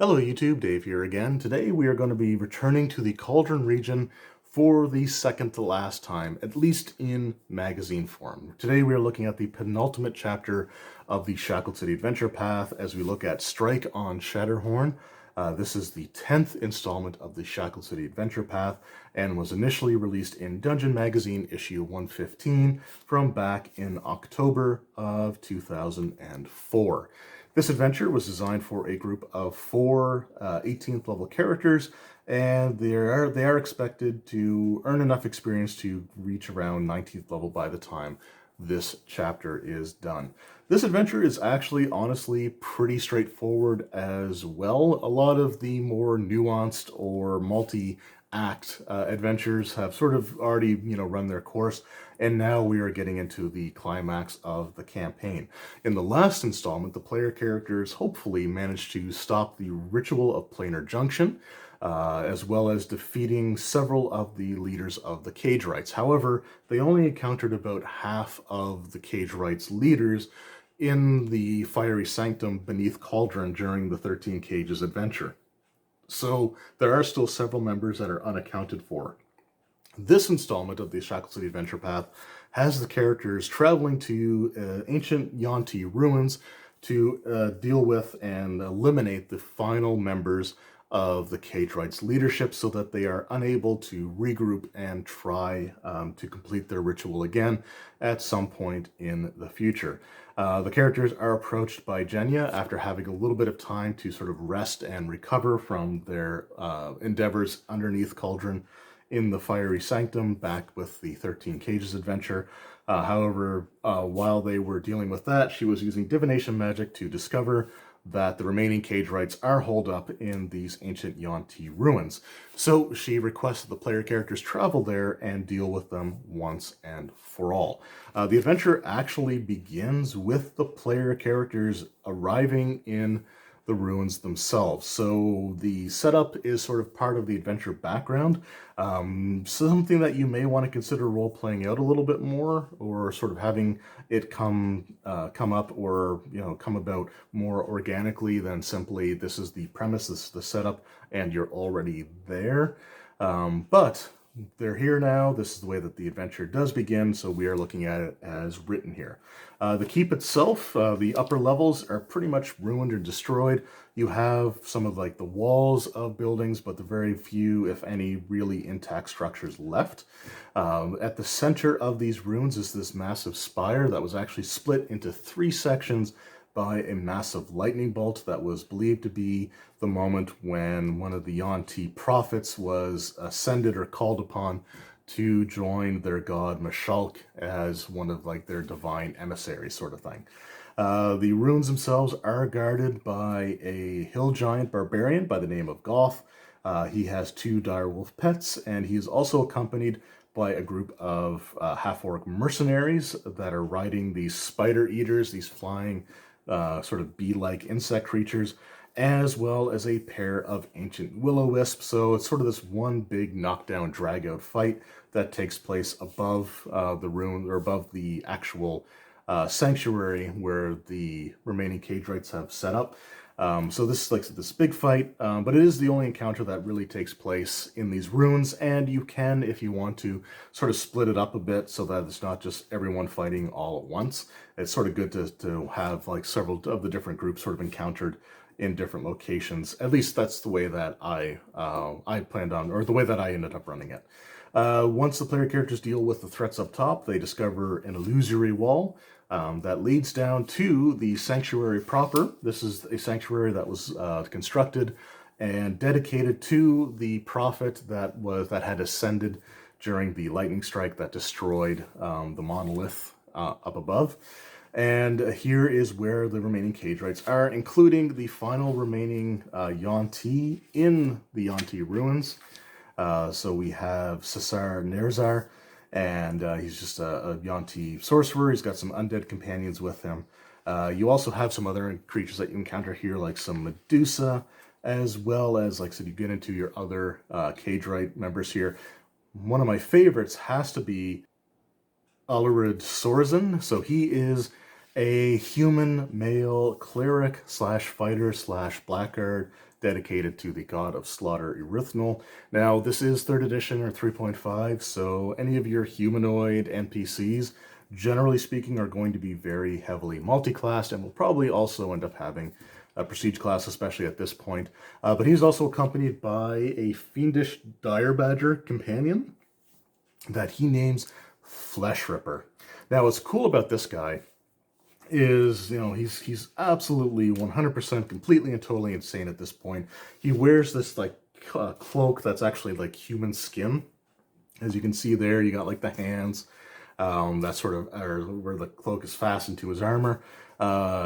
Hello YouTube, Dave here again. Today we are going to be returning to the Cauldron region for the second to last time, at least in magazine form. Today we are looking at the penultimate chapter of the Shackled City Adventure Path as we look at Strike on Shatterhorn. This is the 10th installment of the Shackled City Adventure Path and was initially released in Dungeon Magazine issue 115 from back in October of 2004. This adventure was designed for a group of four 18th level characters, and they are expected to earn enough experience to reach around 19th level by the time this chapter is done. This adventure is actually honestly pretty straightforward as well. A lot of the more nuanced or multi-act adventures have sort of already, run their course, and now we are getting into the climax of the campaign. In the last installment, the player characters hopefully managed to stop the Ritual of Planar Junction, as well as defeating several of the leaders of the Cage Rights. However, they only encountered about half of the Cage Rights leaders in the Fiery Sanctum beneath Cauldron during the 13 Cages adventure. So there are still several members that are unaccounted for. This installment of the Shackled City Adventure Path has the characters traveling to ancient Yuan-ti ruins to deal with and eliminate the final members of the Cage Rights leadership so that they are unable to regroup and try to complete their ritual again at some point in the future. The characters are approached by Jenya after having a little bit of time to sort of rest and recover from their endeavors underneath Cauldron in the Fiery Sanctum back with the 13 Cages adventure. However, while they were dealing with that, she was using divination magic to discover that the remaining Cage Rights are holed up in these ancient Yuan-ti ruins. So she requests that the player characters travel there and deal with them once and for all. The adventure actually begins with the player characters arriving in the ruins themselves. So the setup is sort of part of the adventure background, something that you may want to consider role-playing out a little bit more, or sort of having it come up or come about more organically than simply this is the premise, this is the setup, and you're already there. But they're here now. This is the way that the adventure does begin, so we are looking at it as written here. The keep itself, the upper levels are pretty much ruined or destroyed. You have some of like the walls of buildings, but the very few, if any, really intact structures left. At the center of these ruins is this massive spire that was actually split into three sections by a massive lightning bolt that was believed to be the moment when one of the Yuan-ti prophets was ascended or called upon to join their god Shulk as one of like their divine emissaries sort of thing. The ruins themselves are guarded by a hill giant barbarian by the name of Goth. He has two direwolf pets, and he is also accompanied by a group of half-orc mercenaries that are riding these spider eaters, these flying sort of bee-like insect creatures, as well as a pair of ancient will-o-wisps. So it's sort of this one big knockdown, drag-out fight that takes place above the ruin, or above the actual sanctuary where the remaining Cage Rights have set up. So this is like this big fight, but it is the only encounter that really takes place in these ruins, and you can, if you want to, sort of split it up a bit so that it's not just everyone fighting all at once. It's sort of good to have like several of the different groups sort of encountered in different locations. At least that's the way that I planned on, or the way that I ended up running it. Once the player characters deal with the threats up top, they discover an illusory wall that leads down to the sanctuary proper. This is a sanctuary that was constructed and dedicated to the prophet that had ascended during the lightning strike that destroyed the monolith up above. And here is where the remaining Cage Rights are, including the final remaining Yuan-ti in the Yuan-ti ruins. So we have Cesar Nerzar, and he's just a Yuan-ti sorcerer. He's got some undead companions with him. You also have some other creatures that you encounter here, like some Medusa, as well as, like I said, you get into your other Cage Right members here. One of my favorites has to be Allergy Sorzan. So he is a human male cleric slash fighter slash blackguard dedicated to the god of slaughter, Erythnol. Now, this is 3rd edition or 3.5, so any of your humanoid NPCs, generally speaking, are going to be very heavily multi-classed and will probably also end up having a prestige class, especially at this point. But he's also accompanied by a fiendish dire badger companion that he names Flesh Ripper. Now, what's cool about this guy is, he's absolutely 100% completely and totally insane at this point. He wears this like cloak that's actually like human skin. As you can see there, you got like the hands, that sort of, or where the cloak is fastened to his armor.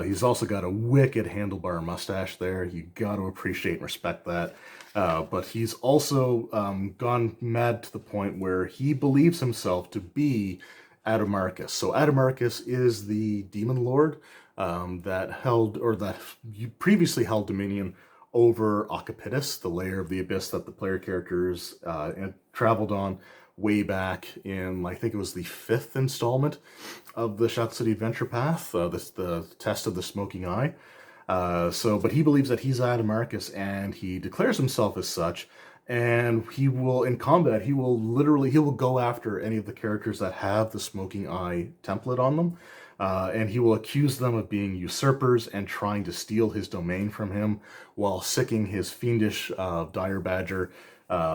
He's also got a wicked handlebar mustache there. You got to appreciate and respect that. But he's also gone mad to the point where he believes himself to be Adamarcus. So Adamarcus is the demon lord that previously held dominion over Ocapitus, the layer of the abyss that the player characters traveled on way back in, I think it was the 5th installment of the Shackled City Adventure Path, the Test of the Smoking Eye. But he believes that he's Adamarcus, and he declares himself as such. And he will, in combat, he will go after any of the characters that have the Smoking Eye template on them. And he will accuse them of being usurpers and trying to steal his domain from him while sicking his fiendish dire badger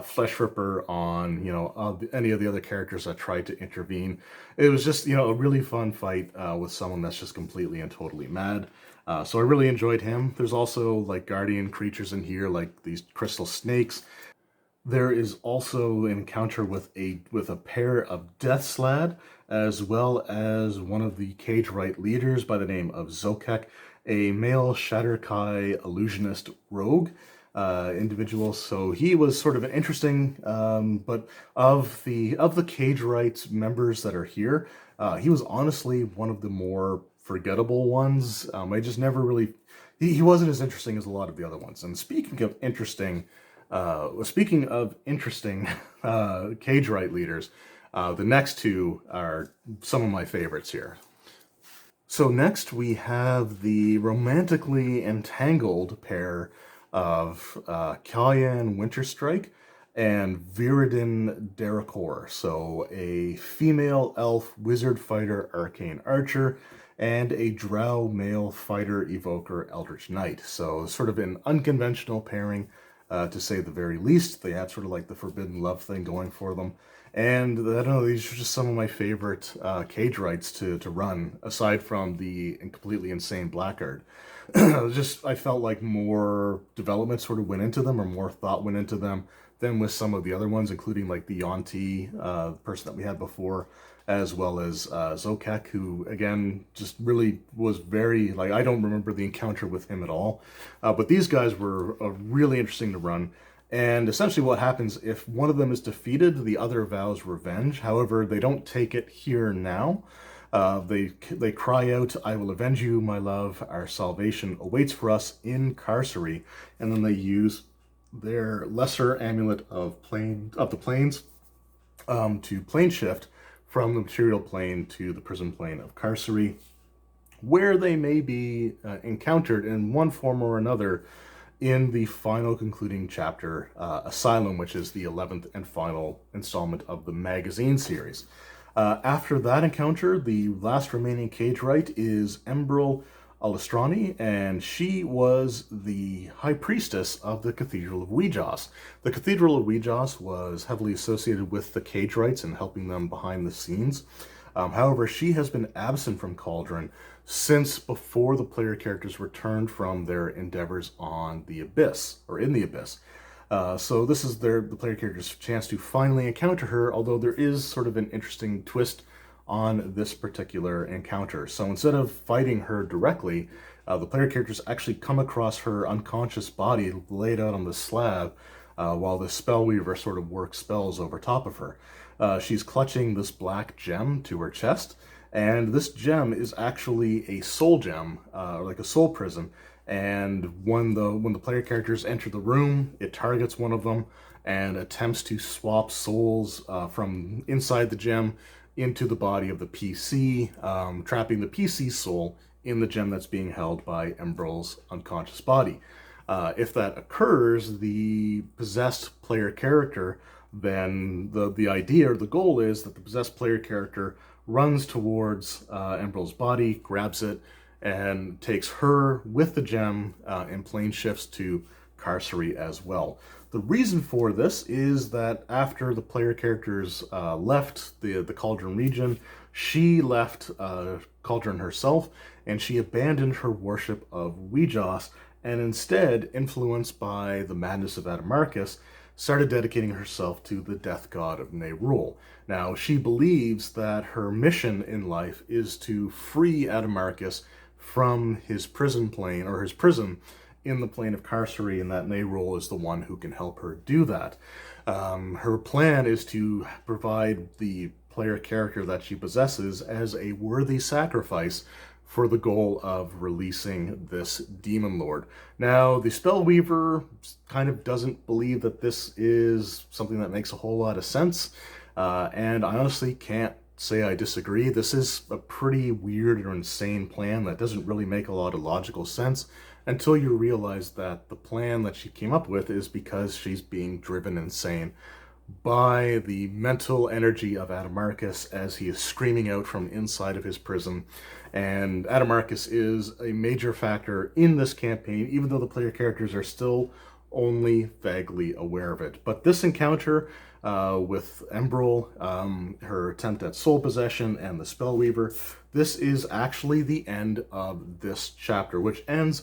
Flesh Ripper on, any of the other characters that tried to intervene. It was just, a really fun fight with someone that's just completely and totally mad. So I really enjoyed him. There's also like guardian creatures in here, like these crystal snakes. There is also an encounter with a pair of Death Slad, as well as one of the Cage Right leaders by the name of Zokek, a male Shatterkai illusionist rogue individual. So he was sort of an interesting, but of the Cage Right members that are here, he was honestly one of the more forgettable ones. I just never really, he wasn't as interesting as a lot of the other ones. And speaking of interesting Cage Right leaders, the next two are some of my favorites here. So next we have the romantically entangled pair of Kalyan Winterstrike and Viridin Derakor. So a female elf wizard fighter arcane archer and a drow male fighter evoker eldritch knight. So sort of an unconventional pairing, to say the very least. They have sort of like the forbidden love thing going for them. And I don't know, these are just some of my favorite Cage Rights to run, aside from the completely insane Blackguard. I felt like more development sort of went into them, or more thought went into them than with some of the other ones, including like the Yonti person that we had before, as well as Zokek, who again just really was very, like, I don't remember the encounter with him at all, but these guys were really interesting to run. And essentially what happens if one of them is defeated, the other vows revenge. However, they don't take it here now. They cry out, "I will avenge you, my love. Our salvation awaits for us in Carcery." And then they use their lesser amulet of the planes to plane shift from the material plane to the prison plane of Carcery, where they may be encountered in one form or another in the final concluding chapter, Asylum, which is the 11th and final installment of the magazine series. After that encounter, the last remaining Cage Right is Embril Alestrani, and she was the High Priestess of the Cathedral of Weejoss. The Cathedral of Weejoss was heavily associated with the Cage Rights and helping them behind the scenes. However, she has been absent from Cauldron since before the player characters returned from their endeavors on the Abyss, or in the Abyss. So this is the player character's chance to finally encounter her, although there is sort of an interesting twist on this particular encounter. So instead of fighting her directly, the player characters actually come across her unconscious body laid out on the slab, while the Spellweaver sort of works spells over top of her. She's clutching this black gem to her chest, and this gem is actually a soul gem, or like a soul prism. And when the player characters enter the room, it targets one of them and attempts to swap souls from inside the gem into the body of the PC, trapping the PC soul in the gem that's being held by Embril's unconscious body. If that occurs, the possessed player character, then the idea or the goal is that the possessed player character runs towards Embril's body, grabs it, and takes her with the gem and plane shifts to Carcery as well. The reason for this is that after the player characters left the Cauldron region, she left Cauldron herself, and she abandoned her worship of Weejoss, and instead, influenced by the madness of Adamarcus, started dedicating herself to the death god of Nerul. Now, she believes that her mission in life is to free Adamarcus from his prison plane, or his prison in the plane of Carcery, and that Nerul is the one who can help her do that. Her plan is to provide the player character that she possesses as a worthy sacrifice for the goal of releasing this demon lord. Now, the Spellweaver kind of doesn't believe that this is something that makes a whole lot of sense, and I honestly can't say I disagree. This is a pretty weird or insane plan that doesn't really make a lot of logical sense until you realize that the plan that she came up with is because she's being driven insane by the mental energy of Adamarcus as he is screaming out from inside of his prison. And Adamarcus is a major factor in this campaign, even though the player characters are still only vaguely aware of it. But this encounter with Embril, her attempt at soul possession, and the Spellweaver, this is actually the end of this chapter, which ends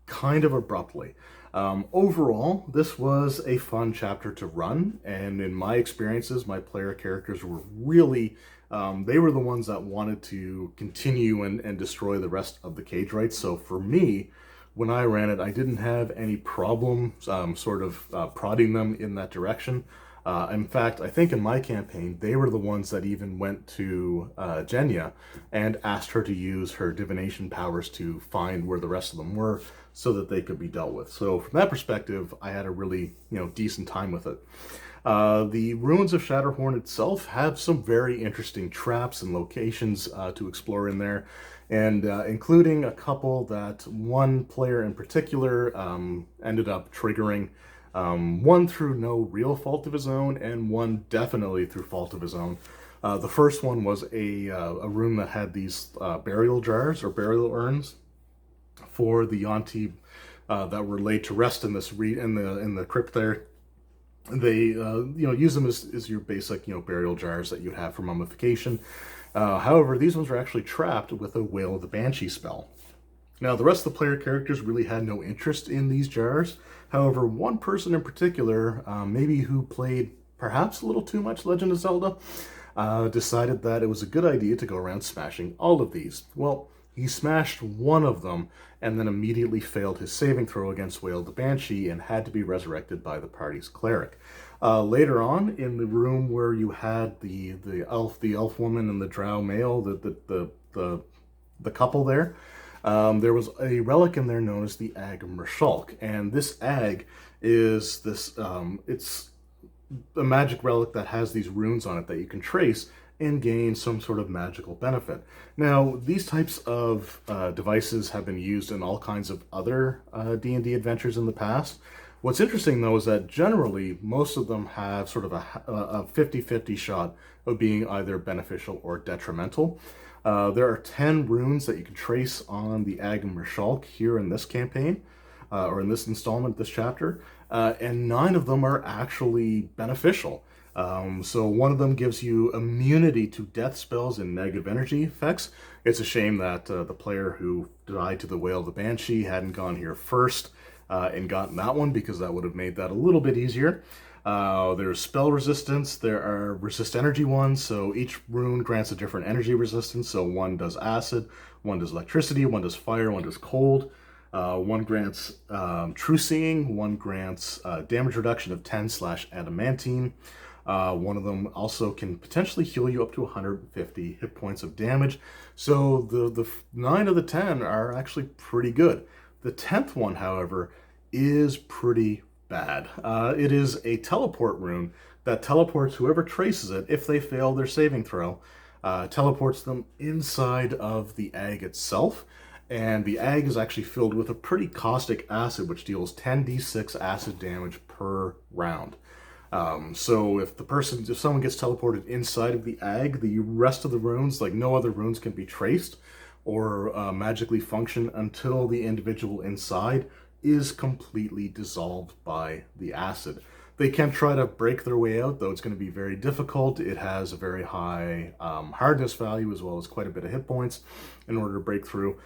kind of abruptly. Overall, this was a fun chapter to run, and in my experiences, my player characters were really, they were the ones that wanted to continue and destroy the rest of the cage rights. So for me, when I ran it, I didn't have any problem prodding them in that direction. In fact, I think in my campaign, they were the ones that even went to Genya and asked her to use her divination powers to find where the rest of them were so that they could be dealt with. So from that perspective, I had a really, decent time with it. The ruins of Shatterhorn itself have some very interesting traps and locations to explore in there, and including a couple that one player in particular ended up triggering. One through no real fault of his own, and one definitely through fault of his own. The first one was a room that had these burial jars or burial urns for the Yonti that were laid to rest in this in the crypt there. They use them as your basic burial jars that you have for mummification. However, these ones were actually trapped with a Wail of the Banshee spell. Now, the rest of the player characters really had no interest in these jars. However, one person in particular, maybe who played perhaps a little too much Legend of Zelda, decided that it was a good idea to go around smashing all of these. Well, he smashed one of them and then immediately failed his saving throw against Wail the Banshee and had to be resurrected by the party's cleric. Later on, in the room where you had the elf woman and the drow male, the couple there, there was a relic in there known as the Agamer Shulk, and this Ag is this, it's a magic relic that has these runes on it that you can trace and gain some sort of magical benefit. Now, these types of devices have been used in all kinds of other D&D adventures in the past. What's interesting, though, is that generally most of them have sort of a 50-50 shot of being either beneficial or detrimental. There are 10 runes that you can trace on the Agamer Shulk here in this campaign, or in this installment, this chapter, and 9 of them are actually beneficial. So one of them gives you immunity to death spells and negative energy effects. It's a shame that the player who died to the Wail of the Banshee hadn't gone here first and gotten that one, because that would have made that a little bit easier. There's spell resistance, there are resist energy ones, so each rune grants a different energy resistance. So one does acid, one does electricity, one does fire, one does cold. One grants true seeing, one grants damage reduction of 10/adamantine. One of them also can potentially heal you up to 150 hit points of damage. So the 9 of the 10 are actually pretty good. The 10th one, however, is pretty bad. It is a teleport rune that teleports whoever traces it, if they fail their saving throw, teleports them inside of the Ag itself. And the Ag is actually filled with a pretty caustic acid, which deals 10d6 acid damage per round. So if someone gets teleported inside of the Ag, the rest of the runes, like no other runes, can be traced or magically function until the individual inside is completely dissolved by the acid. They can try to break their way out, though it's going to be very difficult. It has a very high hardness value as well as quite a bit of hit points in order to break through.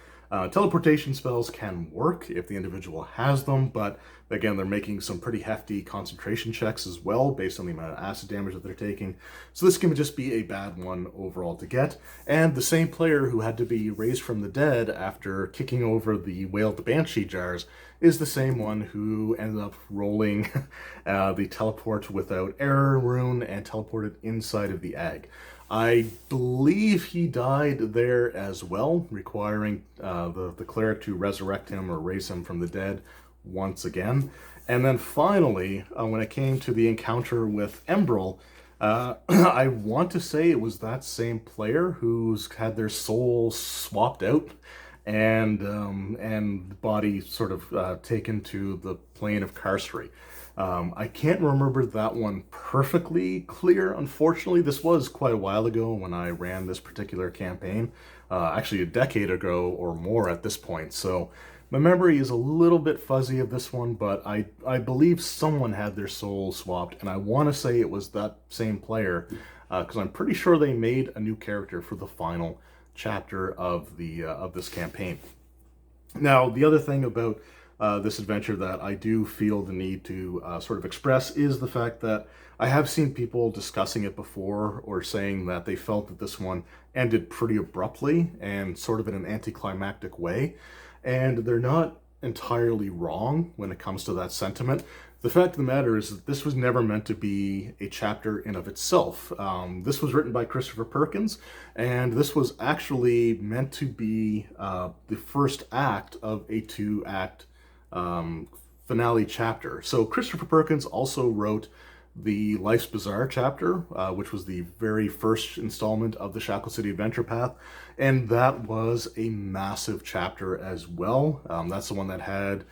Teleportation spells can work if the individual has them, but again, they're making some pretty hefty concentration checks as well based on the amount of acid damage that they're taking. So this can just be a bad one overall to get. And the same player who had to be raised from the dead after kicking over the Whale of the Banshee jars is the same one who ended up rolling the teleport without error rune and teleported inside of the Ag. I believe he died there as well, requiring the cleric to resurrect him or raise him from the dead once again. And then finally, when it came to the encounter with Embrel, I want to say it was that same player who's had their soul swapped out and the body sort of taken to the plane of Carcery. I can't remember that one perfectly clear, unfortunately. This was quite a while ago when I ran this particular campaign, actually a decade ago or more at this point. So my memory is a little bit fuzzy of this one, but I believe someone had their soul swapped, and I want to say it was that same player, because I'm pretty sure they made a new character for the final chapter of this campaign. Now, the other thing about this adventure that I do feel the need to sort of express is the fact that I have seen people discussing it before or saying that they felt that this one ended pretty abruptly and sort of in an anticlimactic way. And they're not entirely wrong when it comes to that sentiment. The fact of the matter is that this was never meant to be a chapter in of itself. This was written by Christopher Perkins, and this was actually meant to be the first act of a two-act finale chapter. So Christopher Perkins also wrote the Life's Bizarre chapter, which was the very first installment of the Shackled City Adventure Path, and that was a massive chapter as well. That's the one that had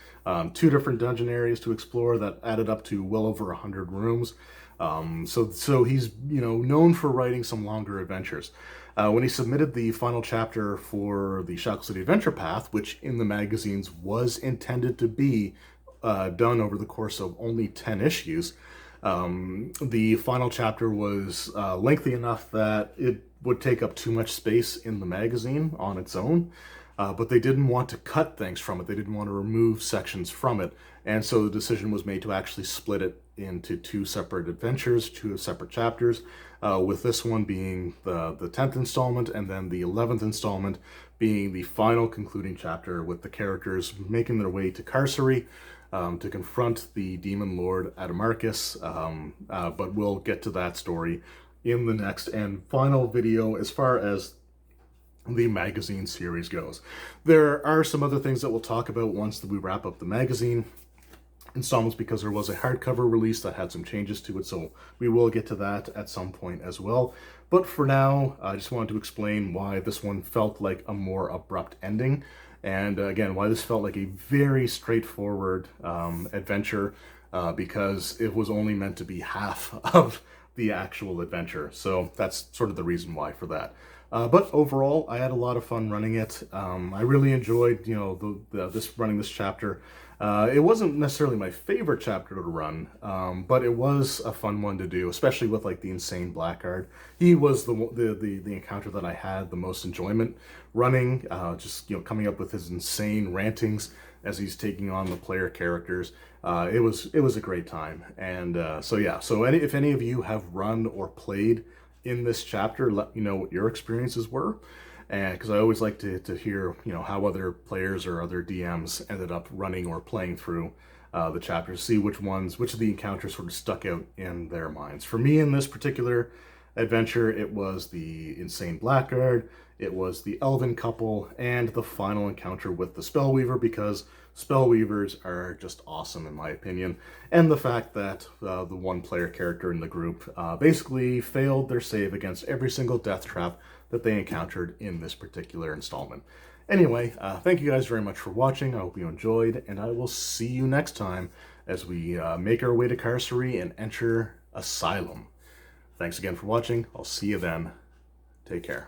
2 different dungeon areas to explore that added up to well over 100 rooms. So he's known for writing some longer adventures. When he submitted the final chapter for the Shackled City Adventure Path, which in the magazines was intended to be done over the course of only 10 issues, the final chapter was lengthy enough that it would take up too much space in the magazine on its own, but they didn't want to cut things from it. They didn't want to remove sections from it, and so the decision was made to actually split it into 2 separate adventures, 2 separate chapters, with this one being the 10th installment, and then the 11th installment being the final concluding chapter with the characters making their way to Carcery, to confront the demon lord Adamarcus, but we'll get to that story in the next and final video as far as the magazine series goes. There are some other things that we'll talk about once we wrap up the magazine installments, because there was a hardcover release that had some changes to it, so we will get to that at some point as well. But for now, I just wanted to explain why this one felt like a more abrupt ending. And again, why this felt like a very straightforward adventure, because it was only meant to be half of the actual adventure. So that's sort of the reason why for that. But overall, I had a lot of fun running it. I really enjoyed, running this chapter. It wasn't necessarily my favorite chapter to run, but it was a fun one to do, especially with like the insane Blackguard. He was the encounter that I had the most enjoyment running, just coming up with his insane rantings as he's taking on the player characters. It was a great time, and if any of you have run or played in this chapter, let me know what your experiences were. And because I always like to hear, how other players or other DMs ended up running or playing through the chapters, see which of the encounters sort of stuck out in their minds. For me, in this particular adventure, it was the insane Blackguard, it was the elven couple, and the final encounter with the Spellweaver, because Spellweavers are just awesome in my opinion, and the fact that the one player character in the group basically failed their save against every single death trap that they encountered in this particular installment. Anyway, thank you guys very much for watching. I hope you enjoyed, and I will see you next time as we make our way to Carcery and enter Asylum. Thanks again for watching. I'll see you then. Take care.